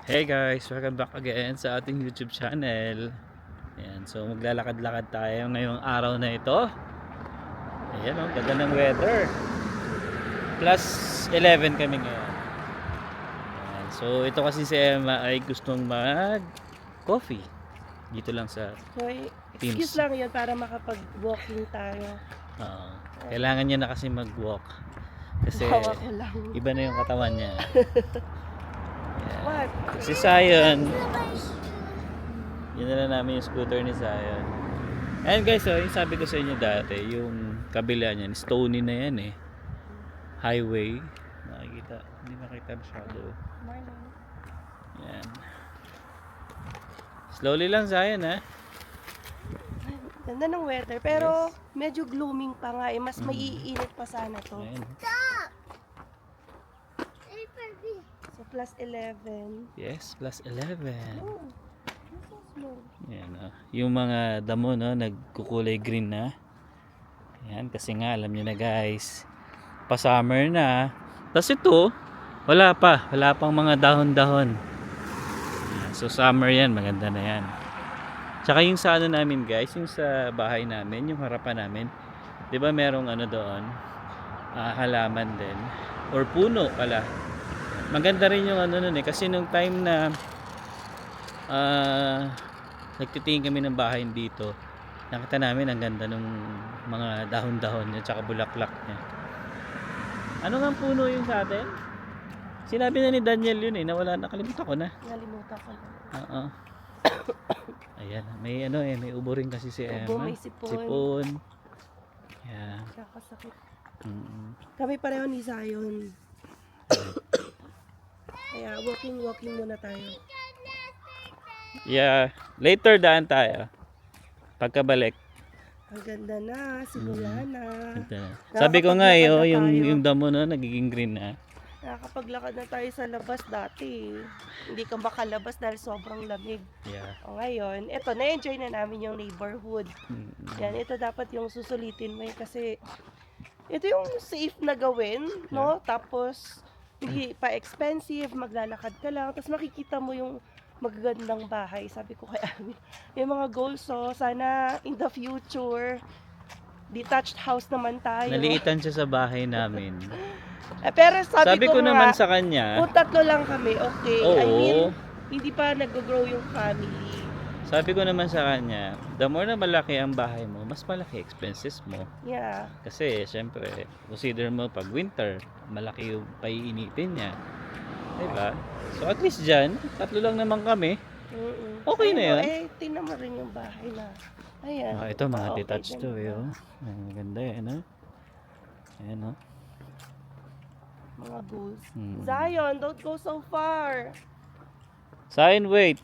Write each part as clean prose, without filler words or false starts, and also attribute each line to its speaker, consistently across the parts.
Speaker 1: Hey guys, welcome back again sa ating YouTube channel. Ayan, so maglalakad-lakad tayo ngayong araw na ito. Ayan oh, ganda ng weather. Plus 11 kami ngayon. Ayan, so ito kasi si Emma ay gustong mag coffee dito lang sa
Speaker 2: So, excuse
Speaker 1: Teams.
Speaker 2: lang yun para makapag-walking tayo.
Speaker 1: Kailangan niya na kasi mag-walk kasi
Speaker 2: Bawa ko lang.
Speaker 1: iba na yung katawan niya.
Speaker 2: What?
Speaker 1: Si Zion, yun na lang namin yung scooter ni Zion. And guys, yung sabi ko sa inyo dati, yung kabila niyan, stony na yan eh. Highway. Nakikita, hindi makita masyado.
Speaker 2: Morning.
Speaker 1: Yan. Slowly lang Zion ha.
Speaker 2: Ganda ng weather, pero medyo glooming pa nga eh. Mas maiinit pa sana to.
Speaker 1: Ayan.
Speaker 2: So, plus 11.
Speaker 1: Yes, plus 11.
Speaker 2: Oh, this is small.
Speaker 1: Yan, yung mga damo no, nagkukulay green na. Yan, kasi nga alam niyo na guys, pa-summer na. Tapos ito, wala pang mga dahon-dahon. Yan, so summer yan, maganda na yan. Tsaka yung sa ano namin guys, yung sa bahay namin, yung harapan namin, 'di ba merong ano doon, halaman din or puno pala. Maganda rin yung ano nun eh, kasi nung time na nagtitingin kami ng bahay dito, nakita namin ang ganda ng mga dahon-dahon niya tsaka bulaklak niya. Ano nga puno yung sa atin? Sinabi na ni Daniel yun eh, nawala, nakalimutan ko na.
Speaker 2: Nalimutan ko lang.
Speaker 1: Oo. Ayan, may ano eh, may ubo rin kasi si Emma.
Speaker 2: Ubo, may sipon.
Speaker 1: Sipon. Yan.
Speaker 2: Kakasakit.
Speaker 1: Mm-mm.
Speaker 2: Kami pareho ni Zion. Kaya walking muna tayo.
Speaker 1: Yeah, later daan tayo. Pagkabalik.
Speaker 2: Ang ganda na, simula na.
Speaker 1: Ito na. Sabi ko nga eh,
Speaker 2: Nakakapaglakad na tayo.
Speaker 1: yung damo na nagiging green na.
Speaker 2: Nakakapaglakad na tayo sa labas dati. Hindi ka makalabas dahil sobrang lamig.
Speaker 1: Yeah.
Speaker 2: O ngayon, eto, na-enjoy na namin yung neighborhood.
Speaker 1: Mm-mm.
Speaker 2: Yan, ito dapat yung susulitin mo kasi ito yung safe na gawin, no? Tapos, hindi pa expensive, maglalakad ka lang, tapos makikita mo yung magagandang bahay. Sabi ko kay Ami, yung mga goals, so sana in the future, detached house naman tayo.
Speaker 1: Naliitan siya sa bahay namin.
Speaker 2: Pero sabi
Speaker 1: Sabi ko
Speaker 2: nga,
Speaker 1: naman sa kanya,
Speaker 2: kung tatlo lang kami, okay.
Speaker 1: oo,
Speaker 2: I mean, hindi pa nag-grow yung family.
Speaker 1: sabi ko naman sa kanya, the more na malaki ang bahay mo, mas malaki expenses mo.
Speaker 2: Yeah.
Speaker 1: Kasi, syempre, consider mo pag winter, malaki yung paiinitin niya. Diba? So, at least dyan, tatlo lang naman kami. Okay na yun.
Speaker 2: Tingnan mo rin yung bahay na. Ayan.
Speaker 1: Ito, mga
Speaker 2: Okay,
Speaker 1: detached to,
Speaker 2: ganda.
Speaker 1: eh. Oh. Ang ganda, eh, no? Ayan, oh.
Speaker 2: Mga goals.
Speaker 1: Hmm.
Speaker 2: Zion, don't go so far.
Speaker 1: Sign, wait.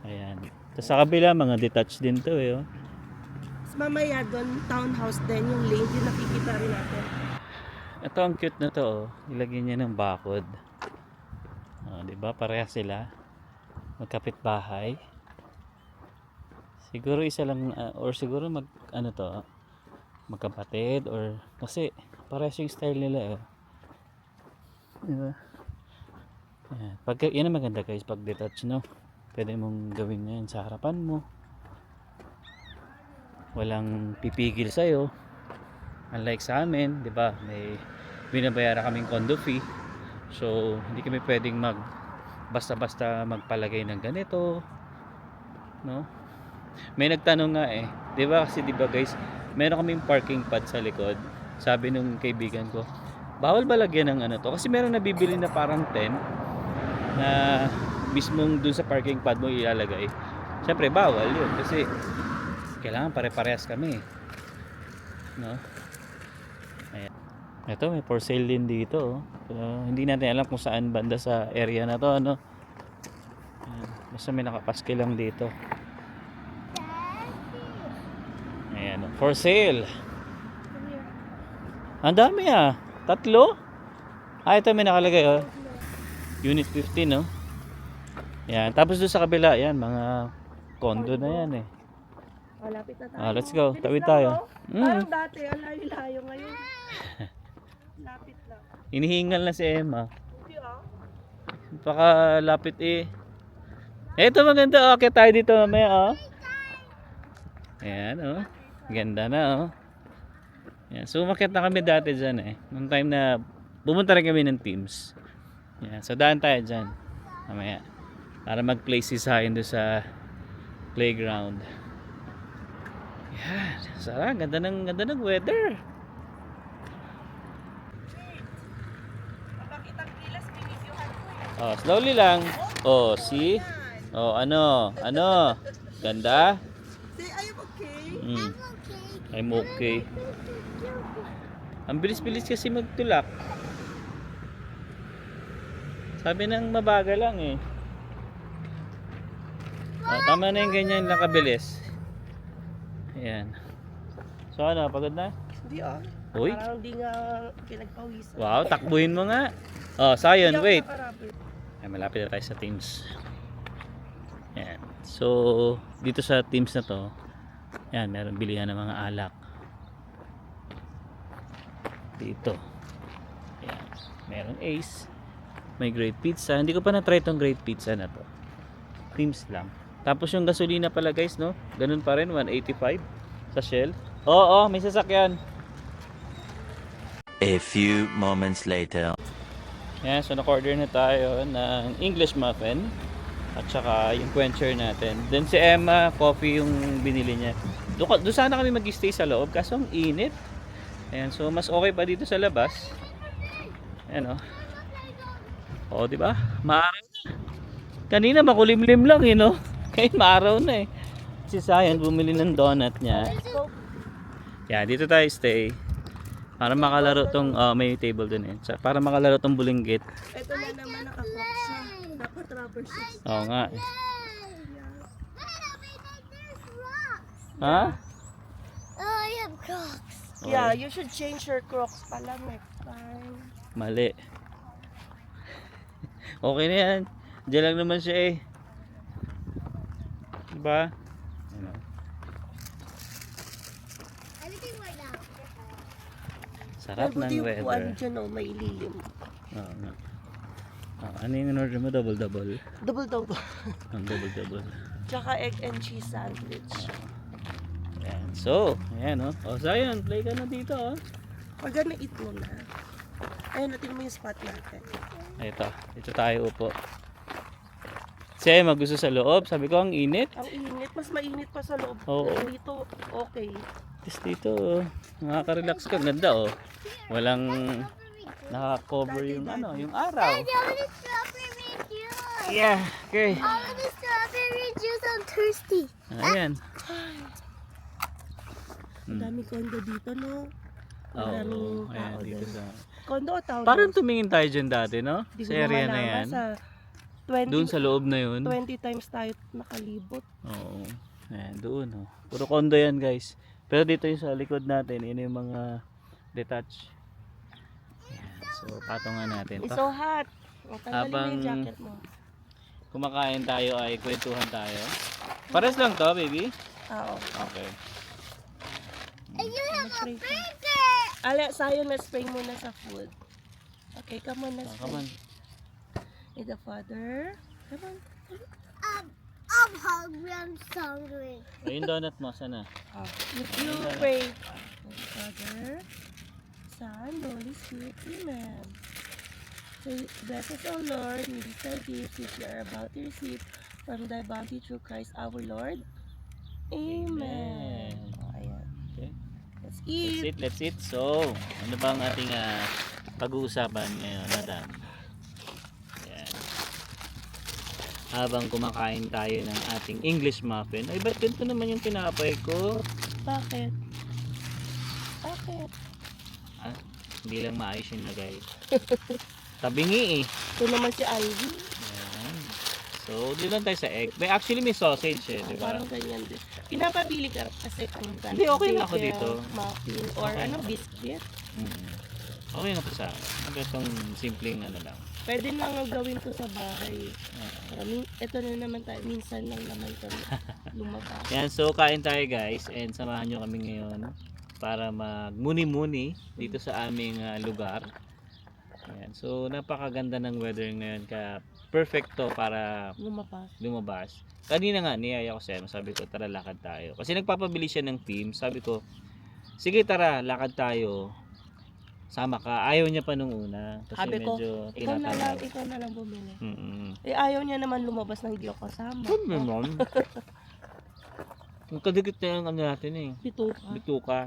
Speaker 1: Ayan. Tapos sa kabila, mga detached din to, eh, oh.
Speaker 2: Tapos mamaya doon, townhouse din, yung lane, yung nakikita rin natin.
Speaker 1: Ito ang cute na to, oh. Ilagyan niya ng bakod. Oh, 'di ba? Pareha sila. Magkapit bahay. Siguro isa lang or siguro ano to, magkapatid or kasi parehas yung style nila, eh. 'Di ba? Ayan. Yan ang maganda guys pag detached, no. Pwede mong gawin 'yan sa harapan mo. Walang pipigil sa iyo. Unlike sa amin, 'di ba? May binabayaran kaming condo fee. So, hindi kami pwedeng basta-basta magpalagay ng ganito, no? May nagtanong nga eh, 'di ba? Kasi 'di ba guys, meron kaming parking pad sa likod. Sabi nung kaibigan ko, bawal ba lagyan ng ano to? Kasi meron nabibili na parang tent na mismong dun sa parking pad mo ilalagay. Siyempre, bawal 'yun kasi kailangan pare-parehas kami, no? Ayan. Ito, may for sale din dito, oh. Hindi natin alam kung saan banda sa area na to, ano. Ayan. Basta may nakapaske lang dito. Ayan, oh. For sale. Ang dami ah. 3? Ito may nakalagay, oh. Unit 15, no. Ayan. Tapos doon sa kabila, ayan, mga condo na yan, eh.
Speaker 2: Lapit na tayo.
Speaker 1: Let's go.
Speaker 2: Bilis
Speaker 1: Tawid
Speaker 2: lang,
Speaker 1: tayo.
Speaker 2: no? Parang dati, ang layo-layo ngayon. Lapit lang.
Speaker 1: Hinihingal na si Emma.
Speaker 2: Hindi ah.
Speaker 1: Pakalapit eh. Ito maganda. Okay tayo dito mamaya oh. Ayan oh. Ganda na oh. Ayan. So umakyat na kami dati dyan eh. Nung time na pumunta rin kami ng teams. Ayan. So daan tayo dyan. Mamaya. Para mag-play si Zion doon sa playground. Ayan. Sarap. Ganda ng weather.
Speaker 2: Papakitang kilas, binibiyuhan ko.
Speaker 1: Oh, slowly lang. Oh, see? Oh, ano? Ganda?
Speaker 2: Say, are you okay?
Speaker 1: I'm okay. Ang bilis-bilis kasi magtulak. Sabi ng mabagal lang eh. Oh, tama na yung ganyan nakabilis. Ayan. So ano, pagod na?
Speaker 2: Hindi ah.
Speaker 1: Uy.
Speaker 2: Parang di nga pinagpawisan.
Speaker 1: Wow, takbuhin mo nga. Oh, Zion,
Speaker 2: Hindi ako
Speaker 1: wait.
Speaker 2: nakarapit.
Speaker 1: Ay, malapit na tayo sa teams. Ayan. So, dito sa teams na to, ayan, meron bilihan ng mga alak. Dito. Ayan. Meron Ace. May Great Pizza. Hindi ko pa na-try tong Great Pizza na to. Teams lang. Tapos yung gasolina pala guys, no? Ganun pa rin, 185 sa Shell. Oo, may sasakyan.
Speaker 3: A few moments later.
Speaker 1: Ayan, so naka-order na tayo ng English muffin at saka yung quencher natin. Then si Emma, coffee yung binili niya. Doon sana kami mag-stay sa loob kaso ang init. Ayan, so mas okay pa dito sa labas. Ayan oh. Oh, di ba? Maaraw na. Kanina makulimlim lang eh, no? Ngayon maaraw na eh. Si Zion bumili ng donut niya. Yan, dito tayo stay. Para makalaro tong may table din eh. Para makalaro tong bulinggit.
Speaker 2: Ito na naman naka-crocs siya. Dapat rubber shoes.
Speaker 1: Oo nga. Ha?
Speaker 4: Oh, I have Crocs.
Speaker 2: Yeah, you should change your crocs pala next time.
Speaker 1: Mali. Okay na yan. Diyan lang naman siya eh. Diba? Ano?
Speaker 4: Everything right now.
Speaker 1: Sarap
Speaker 2: Buti
Speaker 1: ng
Speaker 2: yung upuan
Speaker 1: weather.
Speaker 2: dyan, oh, may lilim.
Speaker 1: Oo nga. Ano yung in-order mo? Double-double?
Speaker 2: Double-double.
Speaker 1: Ang double-double.
Speaker 2: Tsaka egg and cheese sandwich.
Speaker 1: Ayan. So, ayan oh. O, Zion, play ka na dito oh.
Speaker 2: We're gonna eat muna. Ayun, natin mo yung spot natin.
Speaker 1: Ito. Dito tayo upo. Si Emma gusto sa loob. Sabi ko, ang init.
Speaker 2: Ang init, mas mainit pa sa loob.
Speaker 1: Oo.
Speaker 2: Dito, okay.
Speaker 1: Tapos dito, nakaka-relax ka. Ganda oh. Walang naka-cover yung ano, yung araw.
Speaker 4: I want a strawberry juice.
Speaker 1: Yeah, okay.
Speaker 4: I want a strawberry juice. I'm thirsty.
Speaker 1: Ayan.
Speaker 2: Ang dami kondo dito, no?
Speaker 1: Oo,
Speaker 2: Maraming
Speaker 1: ayan
Speaker 2: tao
Speaker 1: dito
Speaker 2: din.
Speaker 1: sa...
Speaker 2: Kondo o townhouse?
Speaker 1: Parang tumingin tayo dyan dati, no?
Speaker 2: Di ko
Speaker 1: Sa area na
Speaker 2: malaman,
Speaker 1: yan.
Speaker 2: Sa 20,
Speaker 1: Doon sa loob na yun.
Speaker 2: 20 times tayo nakalibot.
Speaker 1: Oo. Ayan, doon oh. Puro condo yan guys. Pero dito yung sa likod natin, yun yung mga detached. Ayan, so patungan natin.
Speaker 2: It's so hot. O, tanggalin mo
Speaker 1: Habang
Speaker 2: yung jacket mo.
Speaker 1: kumakain tayo ay kwentuhan tayo. Pares lang to, baby?
Speaker 2: Oo.
Speaker 1: Okay.
Speaker 4: And you have a
Speaker 2: Mag-spray ka.
Speaker 4: burger.
Speaker 2: Ale, sayo na spray muna sa food. Okay, come on na
Speaker 1: Come on.
Speaker 2: With the father. Come on.
Speaker 4: I'm hungry. I'm so hungry.
Speaker 1: Ayun donut mo, sana.
Speaker 2: You pray. Father, Son, Holy Spirit, Amen. So, bless us, O Lord, in these our gifts which we are about to receive from thy bounty through Christ our Lord. Amen. Ayan.
Speaker 1: Okay.
Speaker 2: Let's
Speaker 1: Let's
Speaker 2: eat.
Speaker 1: eat, let's eat. So, ano ba ang ating pag-uusapan ngayon, madam? Ayan. Habang kumakain tayo ng ating English muffin, ay ba't ganito naman yung tinapay ko?
Speaker 2: Bakit? Bakit?
Speaker 1: Ah, hindi lang maayos yung lagay. Tabingi eh.
Speaker 2: Ito naman si Ivy.
Speaker 1: Ayan. So, dito lang tayo sa egg. Actually, may sausage eh, di ba?
Speaker 2: Parang ganyan din. Pinapabili ka kasi kung
Speaker 1: Hindi, okay na ako dito.
Speaker 2: Muffin or
Speaker 1: Okay.
Speaker 2: ano, biscuit.
Speaker 1: Okay na po sa akin. Ang itong simpleng ano lang.
Speaker 2: Pwede nang gawin to sa bahay. Ito na naman tayo. Minsan lang naman kami lumabas.
Speaker 1: Yan, so kain tayo guys and samahan nyo kami ngayon para magmuni-muni dito sa aming lugar. Ayan. So, napakaganda ng weather ngayon. Kaya, perfecto para
Speaker 2: Lumabas.
Speaker 1: lumabas. Kanina nga, niyaya ko siya. Sabi ko, tara, lakad tayo. Kasi nagpapabili siya ng team. Sabi ko, sige, tara, lakad tayo. Sama ka. Ayaw niya pa nung una. Kasi
Speaker 2: Sabi ko,
Speaker 1: medyo
Speaker 2: ikaw na lang bumili.
Speaker 1: Mm-mm.
Speaker 2: Eh, ayaw niya naman lumabas nang hindi ako kasama.
Speaker 1: Ano naman? Ang kadikit na yung ano natin eh.
Speaker 2: Bituka.
Speaker 1: Bituka.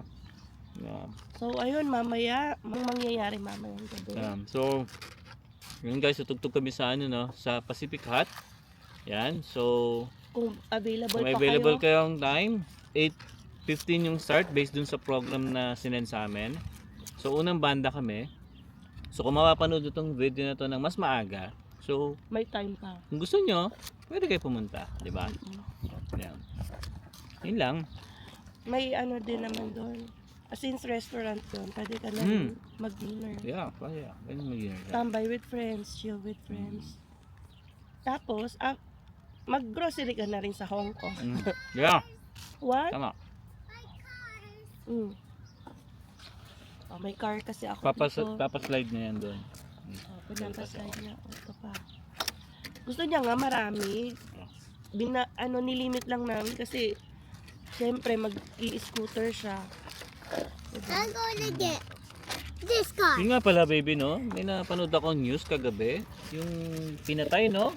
Speaker 1: Yeah.
Speaker 2: So, ayun, mamaya, mangyayari mamaya ang gabi.
Speaker 1: So, yun guys, tutugtog kami sa ano, no? Sa Pacific Hut. Yan. So,
Speaker 2: Kung available
Speaker 1: kung
Speaker 2: pa
Speaker 1: available
Speaker 2: kayo.
Speaker 1: kayong time, 8:15 yung start based dun sa program na sinend sa amin. So, unang banda kami. So, kung mapapanood itong video na to ng mas maaga, so,
Speaker 2: May time pa.
Speaker 1: kung gusto nyo, pwede kayo pumunta. Diba? Yan. Yun lang.
Speaker 2: May ano din naman doon. Since restaurant doon, pwede ka na
Speaker 1: Mm.
Speaker 2: mag-dinner.
Speaker 1: Yeah, kaya. Pwede mag-dinner.
Speaker 2: Tambay with friends, chill with friends. Tapos, mag-grocery ka na rin sa Hong Kong.
Speaker 1: Yeah,
Speaker 2: What?
Speaker 1: tama.
Speaker 2: Mm. Oh, may car kasi ako dito.
Speaker 1: Papaslide na yan doon.
Speaker 2: Oh, pinapaslide niya. Oh, ito pa. Gusto niya nga marami. Nilimit lang namin kasi syempre mag-i-scooter siya.
Speaker 4: I'm gonna get this car.
Speaker 1: Yun nga pala baby, no? May napanood ako news kagabi. Yung pinatay, no?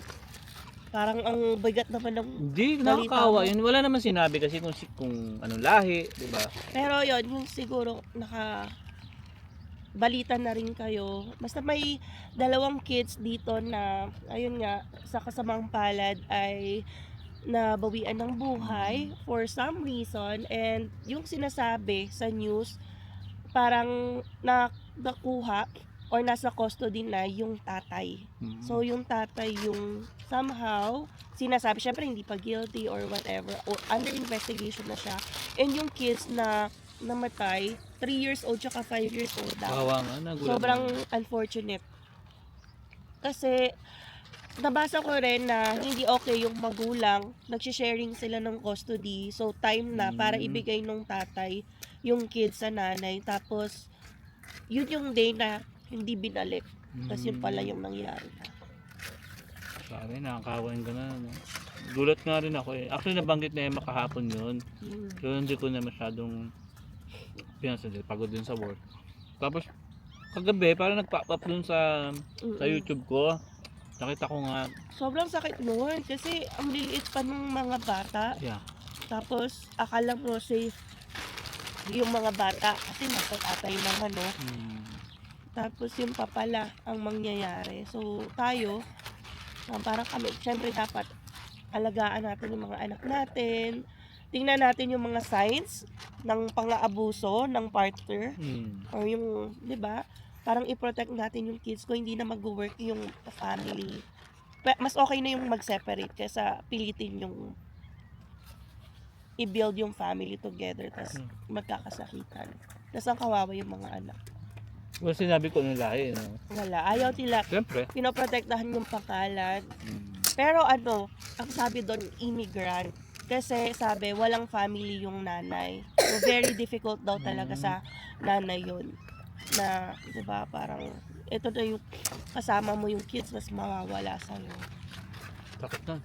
Speaker 2: Parang ang bigat naman ng...
Speaker 1: Hindi,
Speaker 2: Balita
Speaker 1: nakakawa.
Speaker 2: mo.
Speaker 1: Yun, wala naman sinabi kasi kung anong lahi, di ba?
Speaker 2: Pero yon yung siguro balita na rin kayo. Basta may 2 kids dito na, ayun nga, sa kasamang palad ay nabawian ng buhay for some reason. And yung sinasabi sa news, parang nakuha or nasa custody na yung tatay. So yung tatay yung somehow sinasabi, syempre hindi pa guilty or whatever, or under investigation na siya. And yung kids na namatay, 3 years old tsaka 5 years old lang.
Speaker 1: Kawawa nga, nagulat.
Speaker 2: Sobrang unfortunate. Kasi nabasa ko rin na hindi okay yung magulang, nagsha-sharing sila ng custody. So time na para ibigay nung tatay yung kids sa nanay. Tapos yun yung day na hindi binalik. Tapos yun pala yung nangyari.
Speaker 1: Sabi, nakakawain ka na, no? Gulat nga rin ako eh. Actually, nabanggit na Emma kahapon yun. So, hindi ko na masyadong pinasadil. Pagod din sa work. Tapos, kagabi, parang nag-pop up dun sa YouTube ko. Nakita ko nga,
Speaker 2: Sobrang sakit nun kasi ang liliit pa ng mga bata.
Speaker 1: yeah.
Speaker 2: Tapos akala mo safe yung mga bata kasi nasa tatay naman, no? Tapos yung papala ang mangyayari. So tayo, parang kami, syempre dapat alagaan natin yung mga anak natin. Tingnan natin yung mga signs ng pang-aabuso ng partner or yung, 'di ba? Parang i-protect natin yung kids ko, hindi na mag-work yung family. Mas okay na yung mag-separate kaysa pilitin yung i-build yung family together tapos magkakasakitan. Tapos ang kawawa yung mga anak.
Speaker 1: Well, sinabi ko nung lahi, no?
Speaker 2: Wala. Ayaw nila.
Speaker 1: Siyempre.
Speaker 2: Pinoprotektahan yung pangalan. Pero ano, ang sabi doon, immigrant. Kasi sabi, walang family yung nanay. So, very difficult daw talaga sa nanay yun. Na, di ba, parang, ito na yung kasama mo yung kids, mas mawawala sa'yo.
Speaker 1: Takot na.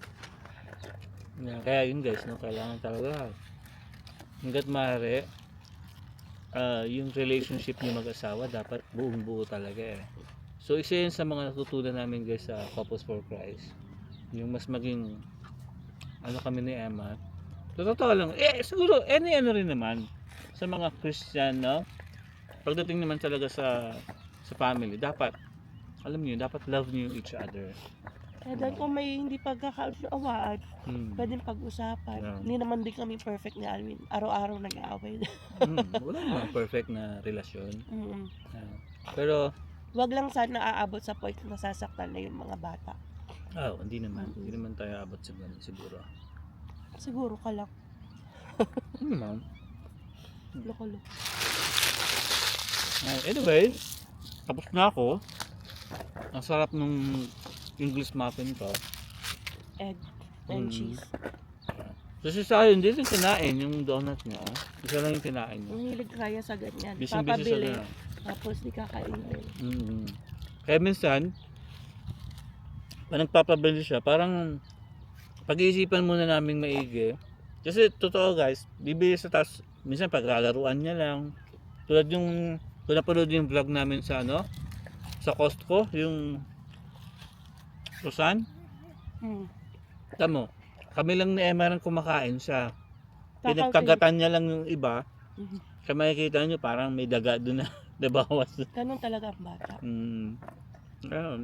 Speaker 1: Yeah, kaya yun guys, no? Kailangan talaga. Hanggat maaari, yung relationship niyo mag-asawa, dapat buong buo talaga eh. So, isa yun sa mga natutunan namin guys sa Couples for Christ. Yung mas maging, ano kami ni Emma. So, totoo lang. Siguro, ano rin naman, sa mga Christian, no? Pagdating naman talaga sa family, dapat, alam niyo, dapat love niyo each other.
Speaker 2: Kaya dahil kung may hindi pagkakaawaan, pwedeng pag-usapan.
Speaker 1: Yeah.
Speaker 2: Hindi naman din kami perfect na Alvin. Araw-araw nag-aaway.
Speaker 1: Wala namang perfect na relasyon.
Speaker 2: Mm.
Speaker 1: Pero,
Speaker 2: Wag lang sana aabot sa point na nasasaktan na yung mga bata.
Speaker 1: hindi naman. Hindi naman tayo abot sa ganun siguro.
Speaker 2: Siguro ka lang.
Speaker 1: Ma'am.
Speaker 2: Loko-loko.
Speaker 1: Anyway, tapos na ako. Ang sarap nung English muffin ko.
Speaker 2: Egg and cheese.
Speaker 1: Kasi sa akin, hindi rin kinain yung donut niya. Isa lang yung kinain niya.
Speaker 2: Ang hilig kaya sa ganyan.
Speaker 1: Bising-busy sa
Speaker 2: Papabili.
Speaker 1: ganun.
Speaker 2: Tapos di kakainin.
Speaker 1: Kaya minsan, pag nagpapabili siya, parang pag-iisipan muna namin maigi. Kasi totoo guys, bibili sa tas, minsan paglalaruan niya lang. Tulad yung, kung napanood yung vlog namin sa sa Costco, yung Susan,
Speaker 2: Hmm.
Speaker 1: tamo, kami lang ni Emma lang kumakain siya.
Speaker 2: Kakautin.
Speaker 1: Pinagkagatan niya lang yung iba.
Speaker 2: Mhm.
Speaker 1: Kaya makikita nyo parang may daga doon na nabawas.
Speaker 2: Ganun talaga ang bata.
Speaker 1: Ayun.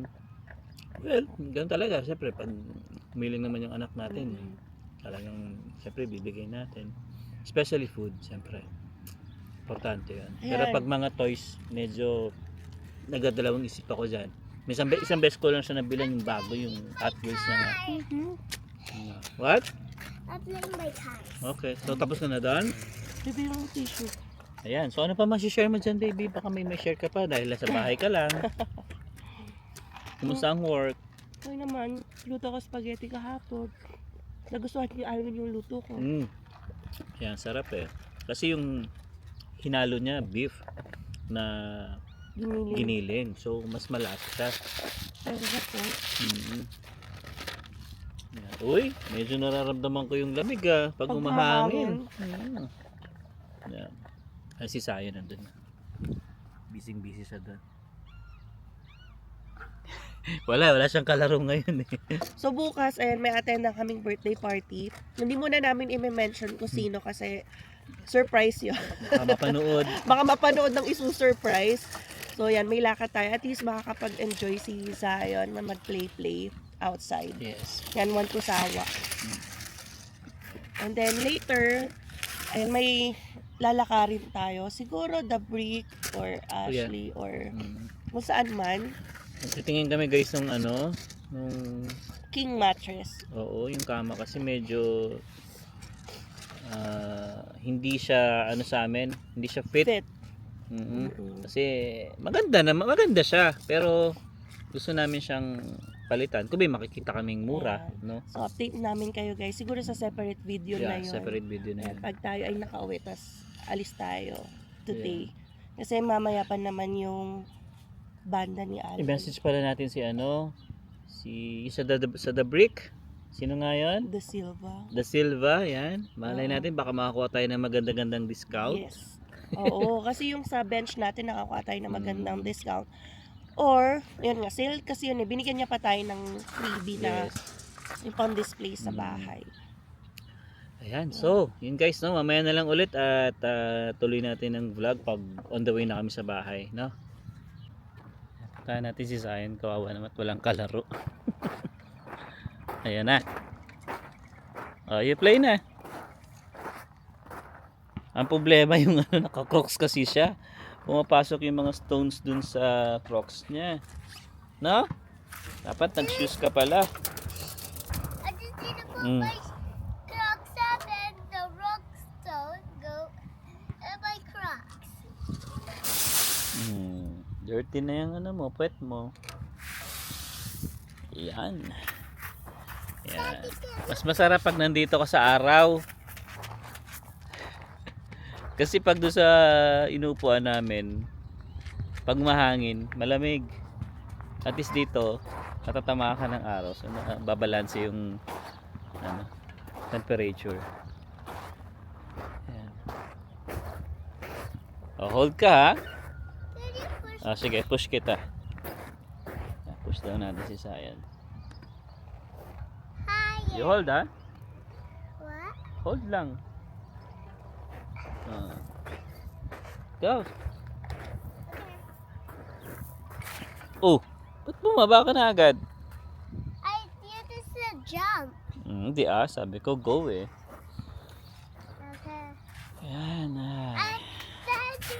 Speaker 1: Well, ganun talaga. Siyempre, pag humiling naman yung anak natin,
Speaker 2: Mhm.
Speaker 1: talagang, siyempre, bibigay natin. Especially food, siyempre. Importante yan. Pero
Speaker 2: Ayan.
Speaker 1: pag mga toys, medyo nagdadalawang isip ako dyan. Isang beses ko lang siya nabilan yung bago, yung Hot Wheels na nga.
Speaker 2: Mhm.
Speaker 1: What?
Speaker 4: I'm playing my cars.
Speaker 1: Okay. So, tapos ka na doon?
Speaker 2: Bibili yung tissue.
Speaker 1: Ayan. So, ano pa share mo dyan, baby? Baka may share ka pa dahil nasa bahay ka lang. Kumusta ang work?
Speaker 2: Okay naman, luto ko spaghetti kahapon. Nagustuhan ni Alvin yung luto ko.
Speaker 1: Yan, sarap eh. Kasi yung hinalo niya, beef na
Speaker 2: Giniling.
Speaker 1: giniling. So, mas malasa siya.
Speaker 2: Pero po.
Speaker 1: Mm. Yan. Uy, medyo nararamdaman ko yung lamig pag
Speaker 2: Pag
Speaker 1: humahangin. Yan. Ay, si Sayo nandun. Busy siya doon. wala siyang kalaro ngayon eh.
Speaker 2: So bukas, ayan, may attend na kaming birthday party. Hindi muna namin i-mention kung sino kasi surprise yun.
Speaker 1: Baka mapanood.
Speaker 2: Baka mapanood ng isu-surprise. So yan, may lakad tayo. At least makakapag-enjoy si Zion na mag-play outside.
Speaker 1: Yes.
Speaker 2: Yan, one to sawa. And then later, ayan, may lalakarin tayo. Siguro the Brick or Ashley or kung saan man.
Speaker 1: Titingin kami guys ng nung
Speaker 2: King mattress.
Speaker 1: oo, yung kama kasi medyo hindi siya sa amin, hindi siya fit.
Speaker 2: Fit.
Speaker 1: Kasi maganda siya, pero gusto namin siyang palitan. Kung may makikita kaming mura, no?
Speaker 2: So update namin kayo guys. Siguro sa separate video na
Speaker 1: Yeah,
Speaker 2: yun.
Speaker 1: separate video na yun.
Speaker 2: Pag tayo ay nakauwi, tas alis tayo today. Kasi mamaya pa naman yung banda ni Alvin.
Speaker 1: I-message pala natin si sa The Brick. Sino nga yun?
Speaker 2: The Silva.
Speaker 1: The Silva, yan. Malay natin, baka makakuha tayo ng maganda-gandang discount.
Speaker 2: Yes. Oo, kasi yung sa bench natin nakakuha tayo ng magandang discount. Or, yun nga, sale kasi yun eh, binigyan niya pa tayo ng freebie na yung pang display sa bahay.
Speaker 1: Ayan, so, yun guys, no, mamaya na lang ulit at tuloy natin ang vlog pag on the way na kami sa bahay, no? Kaya natin si Zion, kawawa naman, walang kalaro. Ayan na. Oh, you play na. Ang problema yung naka-crocs kasi siya. Pumapasok yung mga stones dun sa crocs niya. No? Dapat nag-shoes ka pala.
Speaker 4: I just need to put my Crocs up and the rocks don't go in my Crocs.
Speaker 1: Dirty na yung puwet mo. Yan. Yan. Mas masarap pag nandito ka sa araw. Kasi pag doon sa inupuan namin, pag mahangin, malamig. At least dito, natatama ka ng araw. So, babalanse yung temperature. Yan. Oh, hold ka ha. Sige, push kita. Push daw natin si Zion.
Speaker 4: Hi.
Speaker 1: You hold ha.
Speaker 4: What?
Speaker 1: Hold lang. Go. Oh, ba't bumaba ka na agad?
Speaker 4: You just said jump.
Speaker 1: Hindi sabi ko go eh.
Speaker 4: Okay.
Speaker 1: Yan
Speaker 4: Daddy, I want to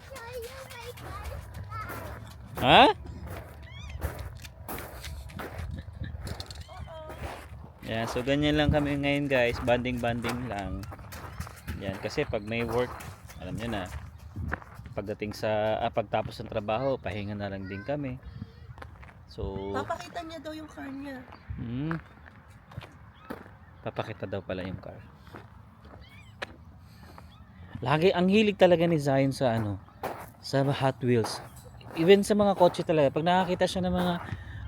Speaker 4: show you my butterfly.
Speaker 1: Ha? Yan, so ganyan lang kami ngayon guys, banding lang. Yan, kasi pag may work, alam niyo na, pagdating sa pagtapos ng trabaho, pahinga na lang din kami. So,
Speaker 2: Papakita niya daw yung car niya.
Speaker 1: papakita daw pala yung car. Lagi ang hilig talaga ni Zion sa sa Hot Wheels. even sa mga kotse talaga, pag nakakita siya ng mga,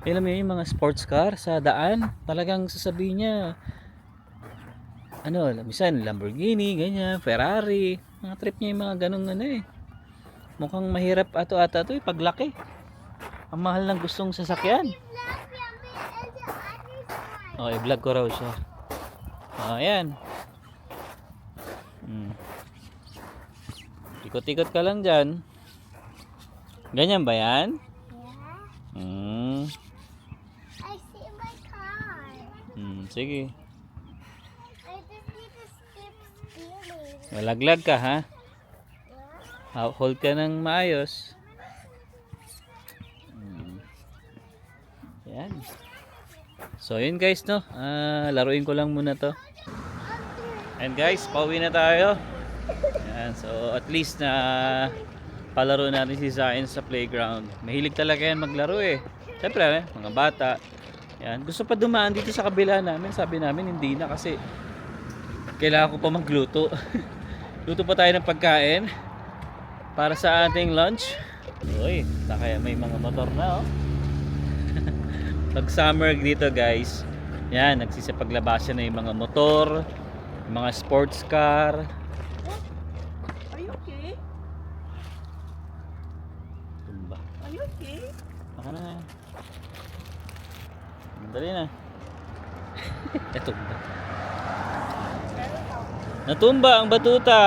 Speaker 1: alam mo yun, yung mga sports car sa daan, talagang sasabihin niya, ano, minsan Lamborghini, ganyan, Ferrari, mga trip niya yung mga ganong ano eh. Mukhang mahirap ato-ata to eh, paglaki. Ang mahal ng gustong sasakyan. Oh, i-vlog ko raw siya. Oh, ayan. Ikot-ikot ka lang dyan. Ganyan ba yan?
Speaker 4: Yeah. I see my car.
Speaker 1: Sige.
Speaker 4: I just need to skip stealing.
Speaker 1: Malaglag ka ha?
Speaker 4: Yeah.
Speaker 1: Hold ka ng maayos. Yan. So yun guys no. Laruin ko lang muna to. And guys, pauwi na tayo. Yan. So at least na palaro natin si Zion sa playground. Mahilig talaga yan maglaro eh. Siyempre mga bata. Yan. Gusto pa dumaan dito sa kabila namin. Sabi namin hindi na kasi kailangan ko pa magluto. Luto pa tayo ng pagkain para sa ating lunch. Uy, kaya may mga motor na oh. Pag summer dito guys, yan, nagsisipaglabasan na yung mga motor, yung mga sports car.
Speaker 2: Are you okay?
Speaker 1: Tumba.
Speaker 2: Are you okay?
Speaker 1: Baka na. Dali na. Tumba. Natumba ang batuta.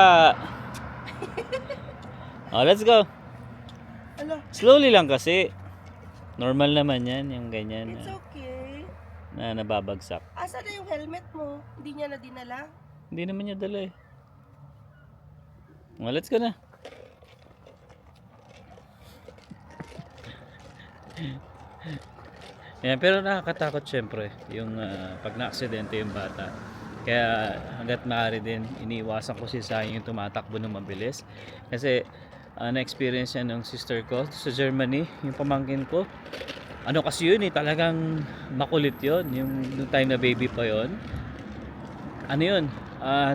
Speaker 1: Oh, let's go.
Speaker 2: Ano?
Speaker 1: Slowly lang kasi. Normal naman yan, yung ganyan
Speaker 2: It's okay.
Speaker 1: na nababagsak.
Speaker 2: Asa na yung helmet mo? Hindi niya na dinala?
Speaker 1: Hindi naman niya dala eh. Well, let's go na. Yan, pero nakakatakot syempre yung pag na-aksidente yung bata. Kaya hanggat maaari din, iniiwasan ko si Sayang yung tumatakbo ng mabilis. Kasi na-experience yan ng sister ko sa Germany, yung pamangkin ko. Ano kasi yun eh, talagang makulit yun. Yung time na baby pa yun. Ano yun,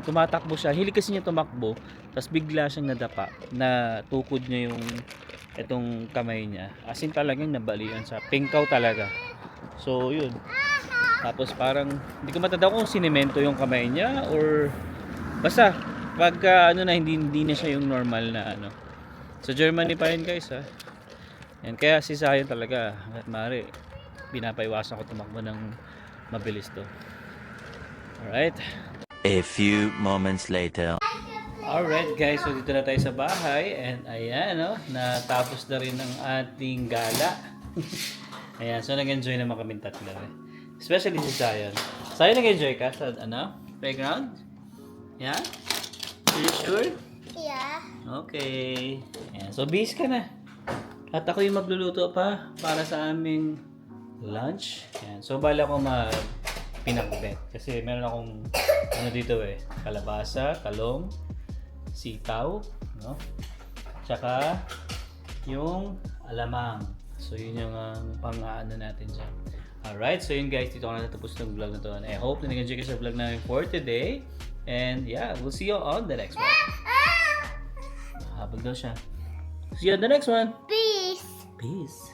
Speaker 1: tumatakbo siya. Hilig kasi niya tumakbo. Tapos bigla siyang nadapa. Na tukod niya yung itong kamay niya. As in talagang nabalian siya. Pingkaw talaga. So yun. Tapos parang, hindi ko matanda kung sinemento yung kamay niya or basta, pagka ano na, hindi na siya yung normal na ano. Sa Germany pa yun guys ha. Yan, kaya si Zion talaga, hanggat maaari, pinapaiwasan ko tumakbo ng mabilis to. Alright.
Speaker 3: A few moments later.
Speaker 1: Alright guys, so dito na tayo sa bahay. And ayan no, natapos na rin ang ating gala. Ayan, so nag-enjoy naman kami tatlo eh. Especially si Zion. Zion, nag-enjoy ka sa ano, playground? Yeah? Are you sure?
Speaker 4: Yeah.
Speaker 1: Okay. Ayan. So, busy ka na. At ako yung magluluto pa para sa aming lunch. Ayan. So, bala ko pinakbet. Kasi meron akong ano dito eh. Kalabasa, talong, sitaw, no? Tsaka yung alamang. So, yun yung pang-ano natin dyan. Alright. So, yun guys. Dito ko na natapos ng vlog na to. And I hope na nag-enjoy ka sa vlog namin for today. And yeah, we'll see you on the next one. Habag daw siya. See you on the next one.
Speaker 4: Peace.
Speaker 1: Peace.